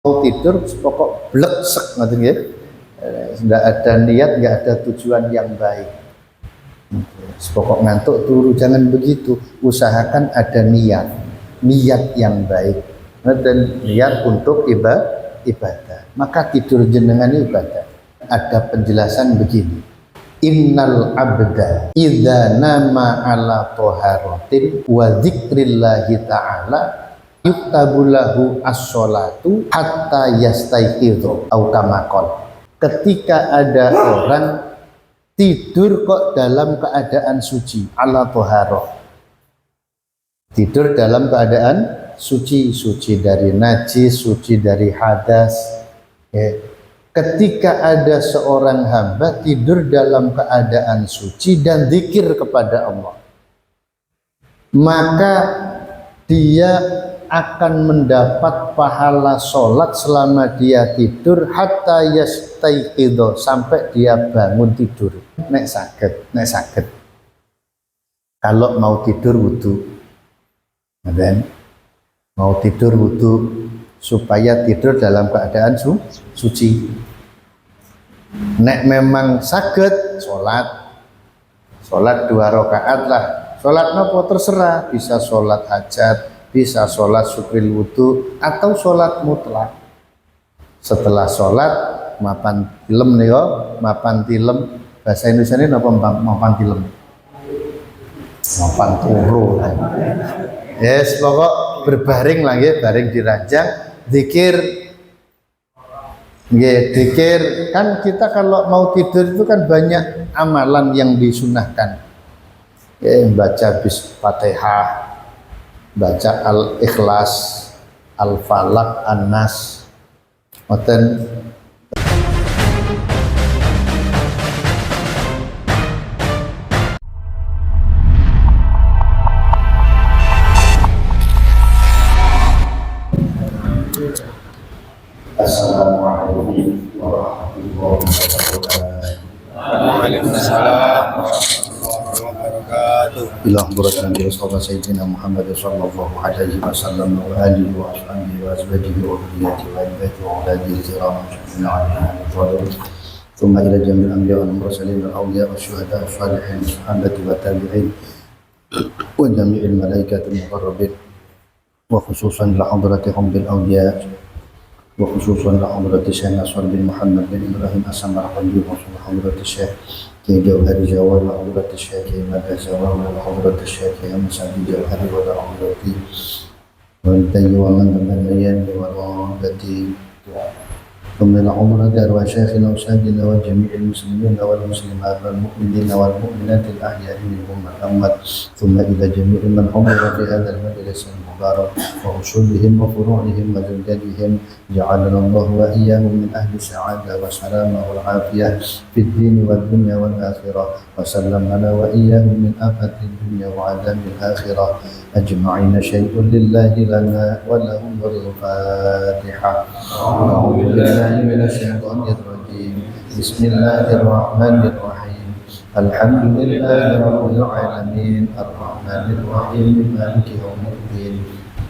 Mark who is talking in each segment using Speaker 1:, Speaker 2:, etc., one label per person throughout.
Speaker 1: mau tidur pokok bleksek ngoten nggih. Enggak ada niat, enggak ada tujuan yang baik. Pokok ngantuk turu, jangan begitu. Usahakan ada niat yang baik dan niat untuk ibadah. Maka tidur jenengan ibadah. Ada penjelasan begini. Innal abda idza nama ala taharatin wa dzikrillahi ta'ala yuktabu lahu as-sholatu hatta yastaiqidhu au kama qala. Ketika ada orang tidur kok dalam keadaan suci, ala toharoh, tidur dalam keadaan suci dari najis, suci dari hadas. Ketika ada seorang hamba tidur dalam keadaan suci dan zikir kepada Allah, maka dia akan mendapat pahala sholat selama dia tidur hatta yastaiqidho, sampai dia bangun tidur. Nek saged. Kalau mau tidur wudu, dan mau tidur wudu supaya tidur dalam keadaan suci. Nek memang saged sholat 2 rakaat lah. Sholat nopo terserah, bisa sholat hajat, bisa sholat syukril wudu, atau sholat mutlak. Setelah sholat mapan tilem nih, mapan tilem bahasa Indonesia ini apa? Mapan tilem, mapan turu. Yes, pokok berbaring lagi, baring di ranjang, zikir. Zikir kan kita kalau mau tidur itu kan banyak amalan yang disunahkan. Baca Fatihah, baca Al-Ikhlas, Al-Falaq, An-Nas. Ngoten. Assalamualaikum warahmatullahi wabarakatuh.
Speaker 2: Waalaikumsalam warahmatullahi wabarakatuh.
Speaker 1: Ila hadratin Rasulullah Sayyidina Muhammad sallallahu alaihi wasallam wa alihi wa ashabihi wa azwajihi wa dhurriyyatihi wa ibadihi wa auladihi kiram ajma'in alaihi thumma ila jami'il anbiya wal mursalin wal awliya wa syuhada wa salihin sahabati wa tabi'in wa jami'il malaikati muqarrabin wa khususan la hadratihum bil awliya wa khususan la hadrati Syekh Nasr bin Muhammad bin Ibrahim As-Samarqandi wa hadrati Syekh Kiai Jauhari Jawa wa hadrati Syekh Kiai Madha Jawa wa hadrati Syekh Kiai Musadi Jauhari wa hadrati wa tayi wa man bayan wa hadrati ومن عمرة وشيخنا وسادنا وجميع المسلمين والمسلمات والمؤمنين والمؤمنات الأحياء منهم والأموات ثم إلى جميع من حضر في هذا المجلس المبارك وأصولهم وفروعهم وزوجاتهم جعلنا الله وإياهم من أهل السعادة والسلامة والعافية في الدين والدنيا والآخرة وسلمنا وإياهم من آفة الدنيا وعذاب الآخرة أجمعين. شيء لله لنا ولهم الفاتحة. أعوذ بالله من الشيطان الرجيم. بسم الله الرحمن الرحيم. الحمد لله رب العالمين الرحمن الرحيم مالك يوم الدين.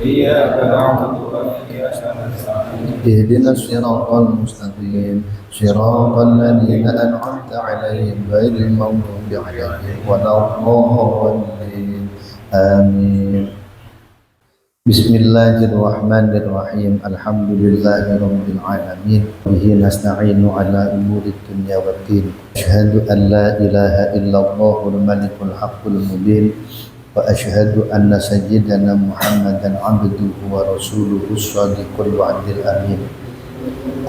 Speaker 2: إياك نعبد وإياك نستعين.
Speaker 1: اهدنا الصراط المستقيم صراط الذين أنعمت عليهم غير المغضوب عليهم ولا الضالين. آمين. Bismillahirrahmanirrahim. Alhamdulillahirabbil alamin. Bihi nasta'inu ala umuri dunya waddin. Asyhadu an la ilaha illallahul malikul haqqul mubin wa asyhadu anna sayyidana Muhammadan 'abduhu wa rasuluhu shadiqul wa'dil amin.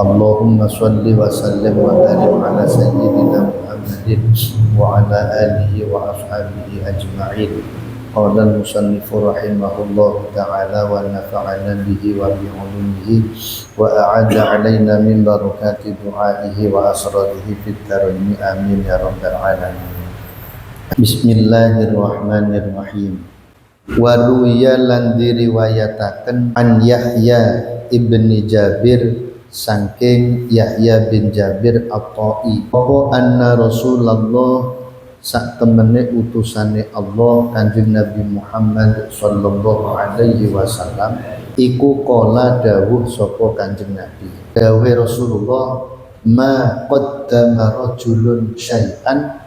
Speaker 1: Allahumma shalli wa sallim wa barik ala sayyidina Muhammadin wa ala alihi wa ashabihi ajma'in. Qala al-musannifu rahimahullahu ta'ala wa nafa'ana bihi wa bi'ulumihi wa a'adda alaina min barakati du'aihi wa asrarihi fit darain amin ya rabbal alamin. Bismillahirrahmanirrahim. Wa ruwiya lan diriwayataken an Yahya ibni Jabir saking Yahya bin Jabir at-Ta'i apa anna Rasulullah sak temene utusane Allah Kanjeng Nabi Muhammad sallallahu alaihi wasallam iku qala dawuh sapa Kanjeng Nabi. Dawuh Rasulullah, ma qaddama rajulun syai'an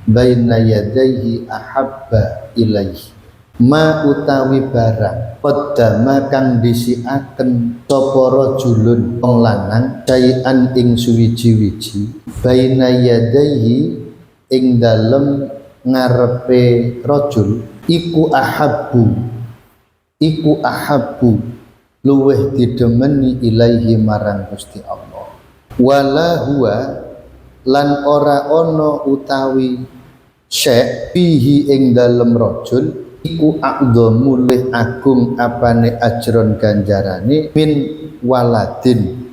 Speaker 1: baina yadayhi ahabba ilaihi. Ma utawi barang qaddama kang disiaken sapa rajulun wong lanang syai'an ing suwiji-wiji baina yadayhi ing dalem ngarepe rajul iku ahabbu luweh didemeni ilaihi marang Gusti Allah. Wala huwa lan ora ono utawi syek fihi ing dalem rajul iku a'dhamu luweh agung apane ajron ganjarane min waladin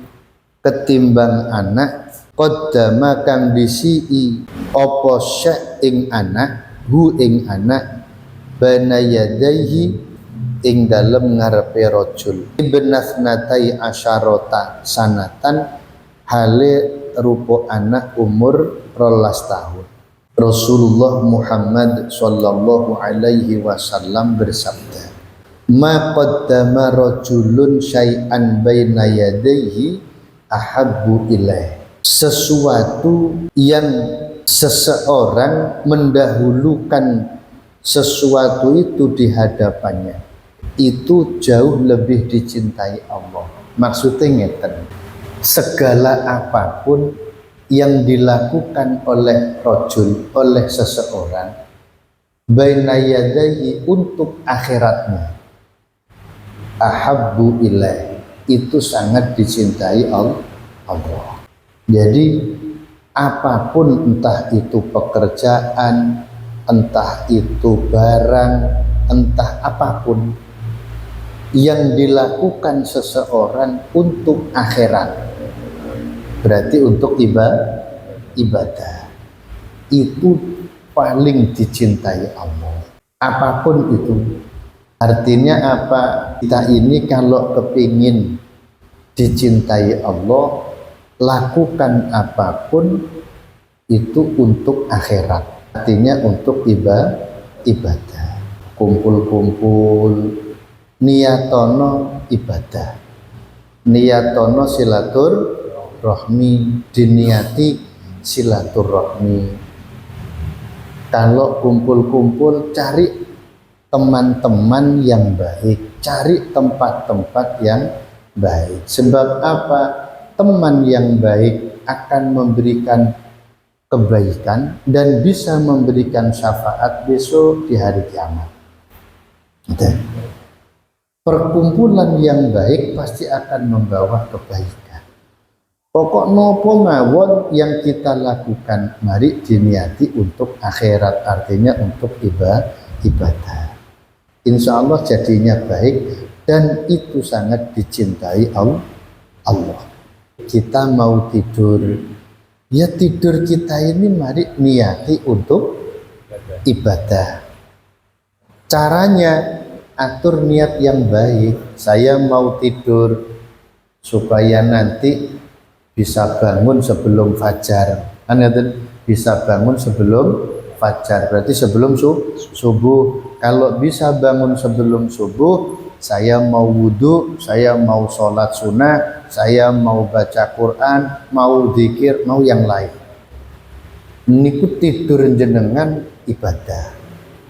Speaker 1: ketimbang anak qaddama kang disii apa syek ing anak hu ing anak bana yadaihi ing dalem ngarepe rajul ibnasnatai asyarota sanatan hale rupa anak umur 12 tahun. Rasulullah Muhammad sallallahu alaihi wasallam bersabda, ma qaddama rajulun syai'an baina yadayhi ahabbu ilaih. Sesuatu yang seseorang mendahulukan sesuatu itu di hadapannya itu jauh lebih dicintai Allah. Maksudnya ngeten, segala apapun yang dilakukan oleh rajul, oleh seseorang baina yadayhi untuk akhiratnya ahabbu ilaih, itu sangat dicintai Allah. Jadi apapun, entah itu pekerjaan, entah itu barang, entah apapun yang dilakukan seseorang untuk akhirat, berarti untuk ibadah, itu paling dicintai Allah. Apapun itu, artinya apa? Kita ini kalau kepingin dicintai Allah, lakukan apapun itu untuk akhirat, artinya untuk ibadah. Kumpul-kumpul niyatono ibadah, niyatono silaturahmi, diniati silaturahmi. Kalau kumpul-kumpul, cari teman-teman yang baik, cari tempat-tempat yang baik. Sebab apa? Teman yang baik akan memberikan kebaikan dan bisa memberikan syafaat besok di hari kiamat. Perkumpulan yang baik pasti akan membawa kebaikan. Pokok nopo mawon yang kita lakukan, mari diniati untuk akhirat, artinya untuk ibadah. Insya Allah jadinya baik dan itu sangat dicintai Allah. Kita mau tidur, ya tidur kita ini mari niati untuk ibadah. Caranya atur niat yang baik. Saya mau tidur supaya nanti bisa bangun sebelum fajar. Kan bisa bangun sebelum fajar, berarti sebelum subuh. Kalau bisa bangun sebelum subuh, saya mau wudhu, saya mau sholat sunnah, saya mau baca Quran, mau zikir, mau yang lain. Niku tidur jenengan ibadah.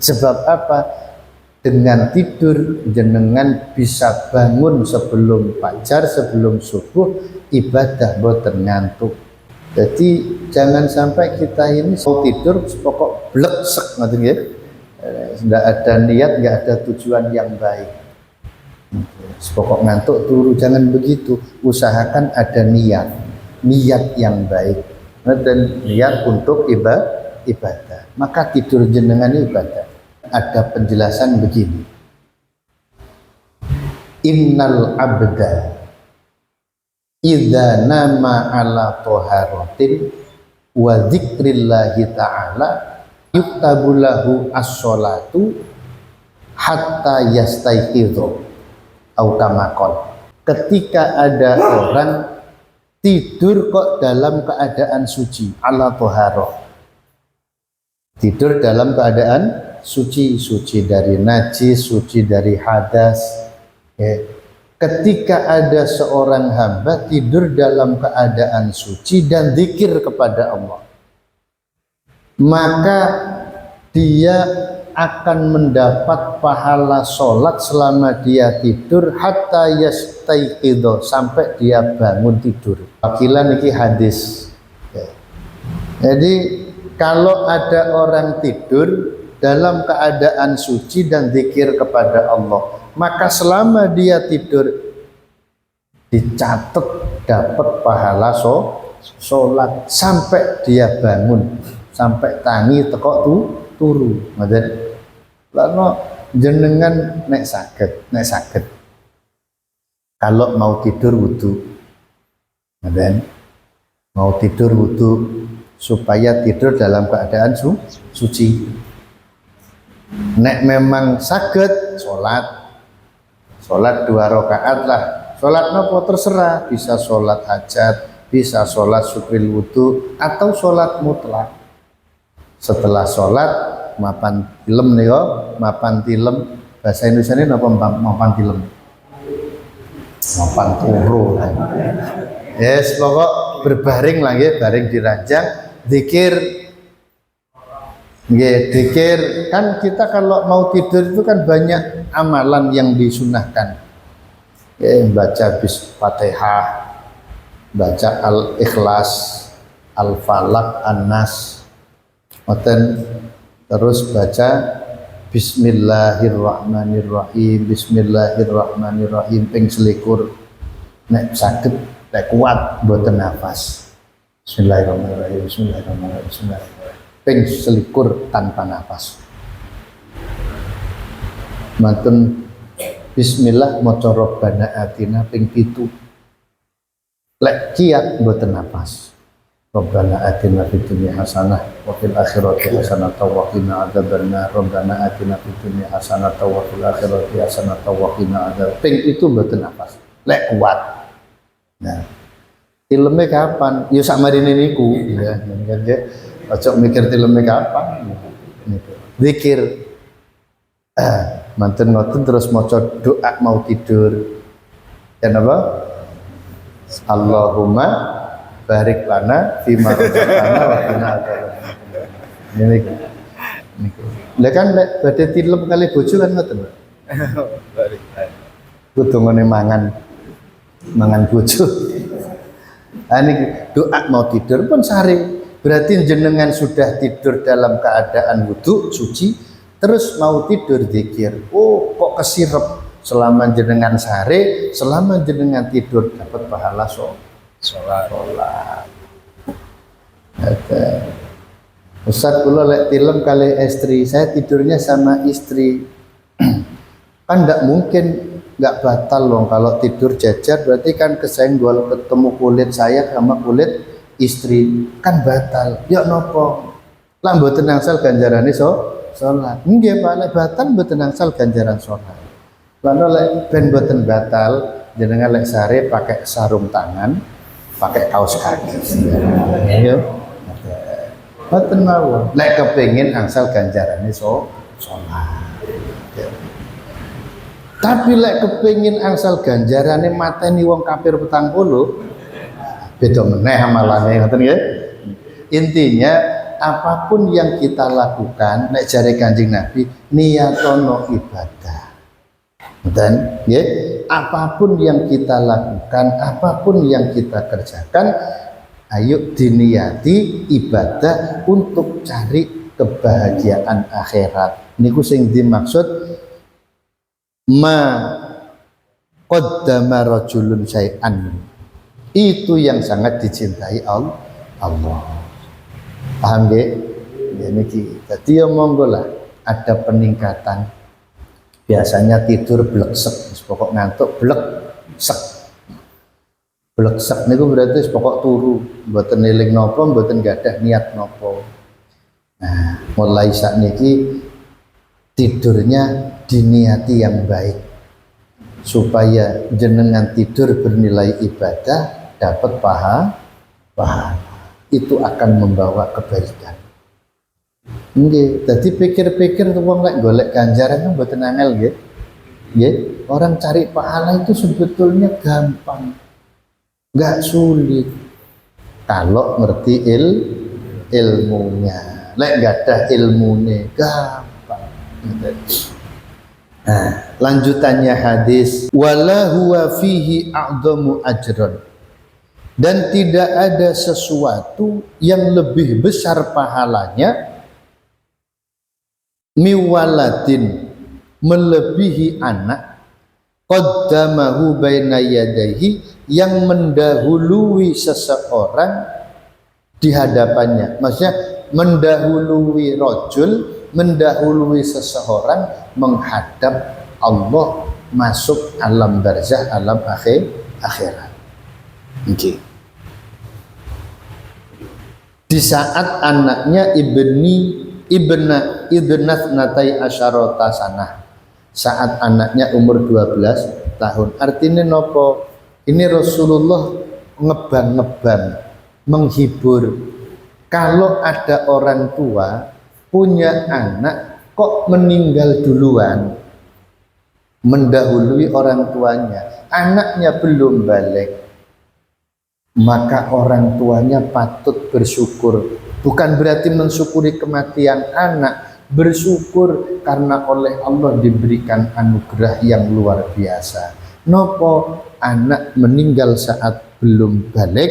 Speaker 1: Sebab apa? Dengan tidur jenengan bisa bangun sebelum fajar, sebelum subuh, ibadah boten ngantuk. Jadi jangan sampai kita ini mau tidur pokok bleksek ngoten nggih. Tidak ada niat, nggak ada tujuan yang baik. Pokok ngantuk turu, jangan begitu. Usahakan ada niat yang baik dan niat untuk ibadah. Maka tidur jenengan ibadah. Ada penjelasan begini, innal abda idza nama ala taharatin wa dzikrillahi ta'ala yuktabu lahu as-sholatu hatta yastaiqidhu au kama qala. Ketika ada orang tidur kok dalam keadaan suci, ala taharah, tidur dalam keadaan suci dari najis, suci dari hadas, ya. ketika ada seorang hamba tidur dalam keadaan suci dan zikir kepada Allah, maka dia akan mendapat pahala sholat selama dia tidur hatta yastaiqidho, sampai dia bangun tidur. Wakilan ini hadis. Jadi kalau ada orang tidur dalam keadaan suci dan zikir kepada Allah, maka selama dia tidur dicatat dapat pahala sholat sampai dia bangun, sampai tangi tekok turu. Lalu jenengan nek saged kalau mau tidur wudu, mau tidur wudu supaya tidur dalam keadaan suci. Nek memang saged sholat 2 rakaat lah. Sholat nopo terserah, bisa sholat hajat, bisa sholat syukril wudu, atau sholat mutlak. Setelah sholat mapan tilem nih, mapan tilem bahasa Indonesia ini apa mapan tilem? Mapan turu. Yes, pokok berbaring lagi, baring di ranjang, zikir. Zikir kan kita kalau mau tidur itu kan banyak amalan yang disunahkan. Baca Fatihah, baca Al-Ikhlas, Al-Falaq, An-Nas, terus baca Bismillahirrahmanirrahim, Bismillahirrahmanirrahim ping selikur. Nek saged, nek kuat mboten nafas. Bismillahirrahmanirrahim, Bismillahirrahmanirrahim, Bismillahirrahmanirrahim. Ping selikur tanpa nafas. Mantun Bismillah maca Rabbana atina ping 7. Lek kiat mboten nafas. Rabbana atina fid dunya hasanah wa fil akhirati hasanah wa qina adzabannar. Rabbana atina fid dunya hasanah wa fil akhirati hasanah wa qina adzab. Ping itu mboten nafas. Lek kuat. Nah, filmnya kapan? Ya sakmarine niku ya, ojo mikir filmnya kapan. Zikir. Manten ngoten terus maca doa mau tidur. Dan apa? Allahumma barik lana fima razaqtana wa qina adzabannar. Niku. Lah kan lek badhe tilem kali bojo kan ngoten, Pak. Barik. Kudu ngene mangan bojo. Ini doa mau tidur pun sare. Berarti jenengan sudah tidur dalam keadaan wudu suci, terus mau tidur zikir. Oh, kok kesirep selama jenengan sare, selama jenengan tidur dapat pahala sholat. Ustaz kula lek tilem kali istri, saya tidurnya sama istri. Kan enggak mungkin enggak batal loh kalau tidur jajar, berarti kan kesenggol ketemu kulit saya sama kulit istri, kan batal. Ya nopo? Lah mboten angsal ganjarane sholat. Nggih Pak, lek batal mboten angsal ganjaran sholat. Lan lek ben mboten batal, jenengan lek sare pakai sarung tangan, pakai kaos kaki. Ya. Mboten mawon. Lek kepengin angsal ganjarane sholat. Tapi lek kepengin angsal ganjarane mateni wong kafir 40, beda meneh amalane, ngoten nggih. Intinya apapun yang kita lakukan, nek jare Kanjeng Nabi, niyatono ibadah. Dan nggih, apapun yang kita lakukan, apapun yang kita kerjakan, ayo diniati ibadah untuk cari kebahagiaan akhirat. Niku sing dimaksud ma qaddama rajulun syai'an. Itu yang sangat dicintai Allah. Paham nggih? Ya niki. Dadi ya monggo lah ada peningkatan. Biasanya tidur bleksek, pokok ngantuk bleksek. Bleksek niku berarti pokok turu, mboten eling napa, mboten gadah niat napa. Nah, mulai saat niki tidurnya diniati yang baik supaya jenengan tidur bernilai ibadah, dapat pahala. Itu akan membawa kebaikan. Nggih, dadi pikir-pikir wong lek golek ganjaran kan mboten angel nggih. Ya, orang cari pahala itu sebetulnya gampang, nggak sulit kalau ngerti ilmunya. Lek nggak ada ilmunya gampang. Nah, lanjutannya hadis wala huwa fihi a'dhamu ajran, dan tidak ada sesuatu yang lebih besar pahalanya miwaladin, melebihi anak, qaddamahu baina yadayhi, yang mendahului seseorang di hadapannya. Maksudnya mendahului rajul, mendahului seseorang menghadap Allah, masuk alam barzah, alam akhirat. Okay. Di saat anaknya ibnat natai asyarota sanah, saat anaknya umur 12 tahun. Artinya nopo? Ini Rasulullah ngebang-ngebang, menghibur. Kalau ada orang tua punya anak kok meninggal duluan, mendahului orang tuanya, anaknya belum balik, maka orang tuanya patut bersyukur. Bukan berarti mensyukuri kematian anak, bersyukur karena oleh Allah diberikan anugerah yang luar biasa. Nopo? Anak meninggal saat belum balik,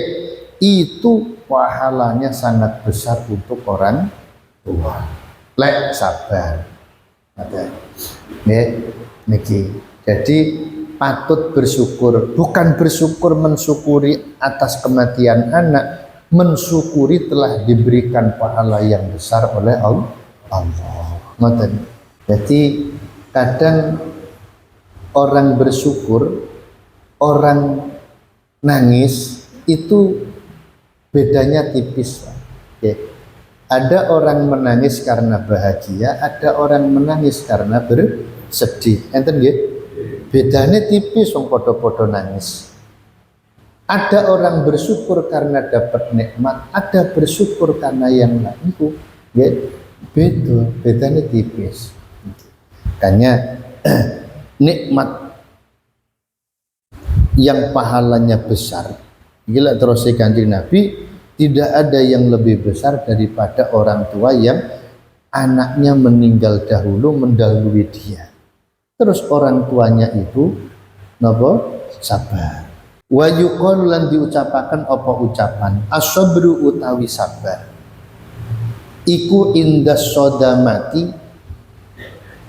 Speaker 1: itu pahalanya sangat besar untuk orang tua. Lek sabar. Niki. Jadi patut bersyukur, bukan bersyukur mensyukuri atas kematian anak, mensyukuri telah diberikan pahala yang besar oleh Allah. Jadi kadang orang bersyukur, orang nangis itu bedanya tipis. Ada orang menangis karena bahagia, ada orang menangis karena bersedih. Enten nggih? Bedanya tipis, wong podo-podo nangis. Ada orang bersyukur karena dapat nikmat, ada bersyukur karena yang lain itu bedanya tipis. Makanya nikmat yang pahalanya besar, gila terus Kanjeng Nabi, tidak ada yang lebih besar daripada orang tua yang anaknya meninggal dahulu, mendahului dia. Terus orang tuanya itu napa? Sabar. Wa yuqalu, lan diucapaken apa ucapan as-sabru utawi sabar iku indas sodamati,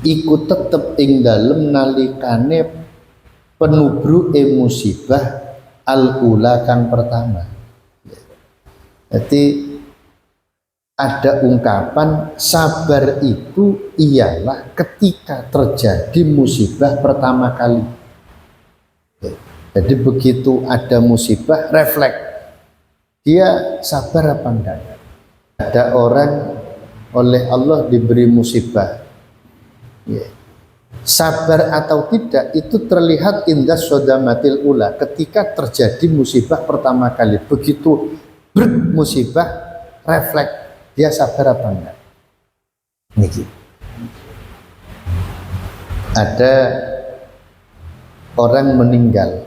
Speaker 1: iku tetep ing dalem nalikane penubruke musibah al-ula kang pertama. Jadi ada ungkapan sabar itu ialah ketika terjadi musibah pertama kali. Jadi begitu ada musibah, refleks dia sabar apa enggak. Ada orang oleh Allah diberi musibah, sabar atau tidak itu terlihat indah sodamatil ula, ketika terjadi musibah pertama kali. Begitu bermusibah, refleks dia sabar apa enggak. Niki ada orang meninggal,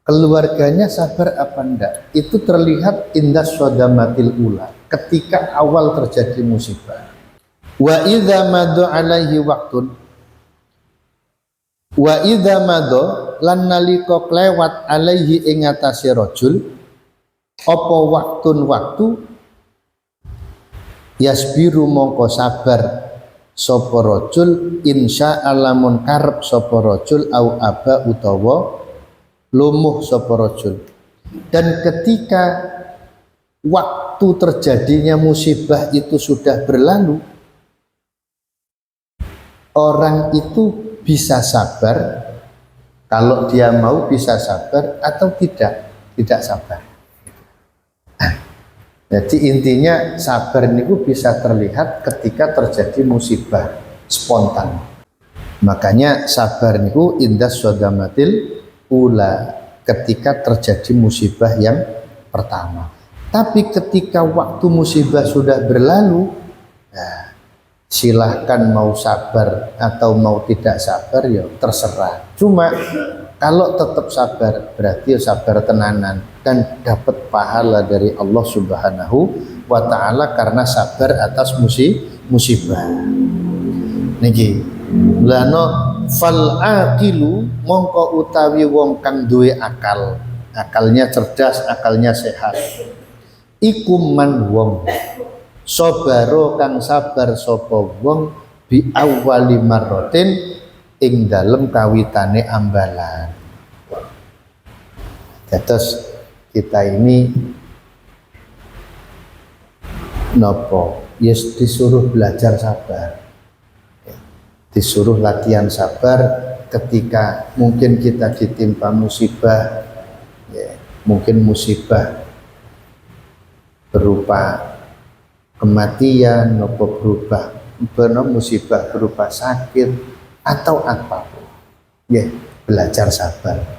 Speaker 1: keluarganya sabar apa enggak, itu terlihat indah sodamatil ula, ketika awal terjadi musibah. Wa idza madu alaihi waqtun, wa idza madu lan nalika klewat alaihi ing atase rajul apa waktun waktu, yasbiru mongko sabar sapa rajul insya alamun karep sapa rajul au aba utawa lumuh sapa rajul. Dan ketika waktu terjadinya musibah itu sudah berlalu, orang itu bisa sabar, kalau dia mau bisa sabar atau tidak sabar. Jadi intinya sabar niku bisa terlihat ketika terjadi musibah spontan. Makanya sabar niku indah sodamatil ula, ketika terjadi musibah yang pertama. Tapi ketika waktu musibah sudah berlalu, nah, silahkan mau sabar atau mau tidak sabar ya terserah. Cuma kalau tetap sabar berarti ya sabar tenanan dan dapat pahala dari Allah Subhanahu wa taala karena sabar atas musibah. Niki lano fal aqilu mongko utawi wong kang duwe akal, akalnya cerdas, akalnya sehat. Iku man wong sabaro kang sabar sapa wong bi awwali marratin ing dalem kawitane ambalan. Terus kita ini nopo? Yes, disuruh belajar sabar, disuruh latihan sabar ketika mungkin kita ditimpa musibah, ya, mungkin musibah berupa kematian, nopo musibah berupa sakit atau apapun, ya belajar sabar.